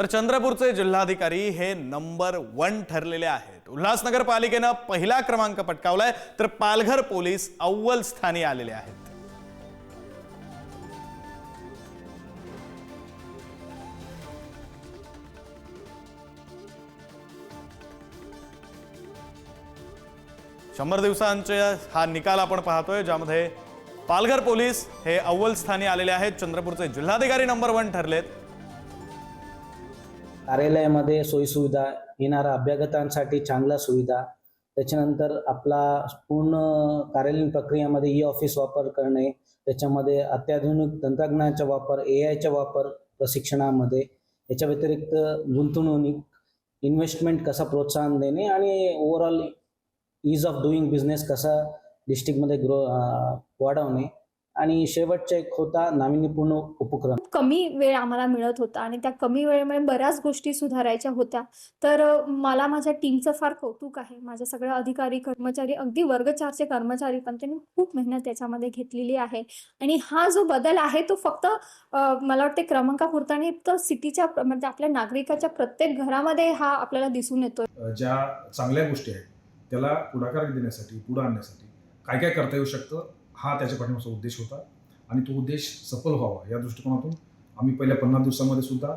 तर चंद्रपूरचे जिल्हाधिकारी हे नंबर 1 ठरलेले आहेत। उल्हासनगर पालिकेने पहिला क्रमांक पटकावलाय तर पालघर पोलीस अव्वल स्थानी आलेले आहेत। शंभर दिवसांचा हा निकाल आपण पाहतोय, ज्यामध्ये पालघर पोलीस हे अव्वल स्थानी आलेले आहेत। चंद्रपूरचे जिल्हाधिकारी नंबर 1 ठरलेत। कार्यालयामध्ये सोयीसुविधा, येणाऱ्या अभ्यागतांसाठी चांगल्या सुविधा, त्याच्यानंतर आपला पूर्ण कार्यालयीन प्रक्रियामध्ये ई ऑफिस वापर करणे, त्याच्यामध्ये अत्याधुनिक तंत्रज्ञानाचा वापर, एआयचा वापर प्रशिक्षणामध्ये, याच्या व्यतिरिक्त गुंतवणूक इन्व्हेस्टमेंट कसा प्रोत्साहन देणे आणि overall ease of doing business कसा डिस्ट्रिक्टमध्ये वाढवणे, आणि शेवटचा एक होता नाविन्यपूर्ण उपक्रम। कमी वेळ आम्हाला मिळत होता आणि त्या कमी वेळेमुळे बऱ्याच गोष्टी सुधारायच्या होत्या। तर मला माझ्या टीमचं फार कौतुक आहे। माझे सगळे अधिकारी, कर्मचारी, अगदी वर्ग 4चे कर्मचारी पण त्यांनी खूप मेहनत त्याच्यामध्ये घेतलेली आहे। आणि हा जो बदल आहे तो फक्त मला वाटते क्रमांकापुरता नाही, तर सिटीच्या म्हणजे आपल्या नागरिकाच्या प्रत्येक घरामध्ये हा आपल्याला दिसून येतो। ज्या चांगल्या गोष्टी आहेत त्याला पुढाकार देण्यासाठी, पुढे आणण्यासाठी काय काय करता येऊ शकतं, हा त्याच्या पाठीमागचा उद्देश होता। आणि तो उद्देश सफल व्हावा या दृष्टिकोनातून आम्ही पहिल्या 50 दिवसांमध्ये सुद्धा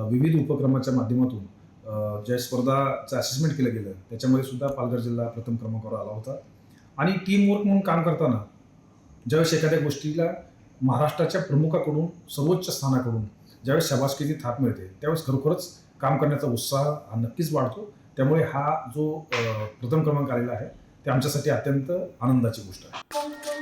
विविध उपक्रमाच्या माध्यमातून ज्या स्पर्धाचं असेसमेंट केलं गेलं त्याच्यामध्ये सुद्धा पालघर जिल्हा प्रथम क्रमांकावर आला होता। आणि टीमवर्क म्हणून काम करताना ज्यावेळेस एखाद्या गोष्टीला महाराष्ट्राच्या प्रमुखाकडून, सर्वोच्च स्थानाकडून ज्यावेळेस शाबासकीची थाप मिळते त्यावेळेस खरोखरच काम करण्याचा उत्साह हा नक्कीच वाढतो। त्यामुळे हा जो प्रथम क्रमांक आलेला आहे ते आमच्यासाठी अत्यंत आनंदाची गोष्ट आहे।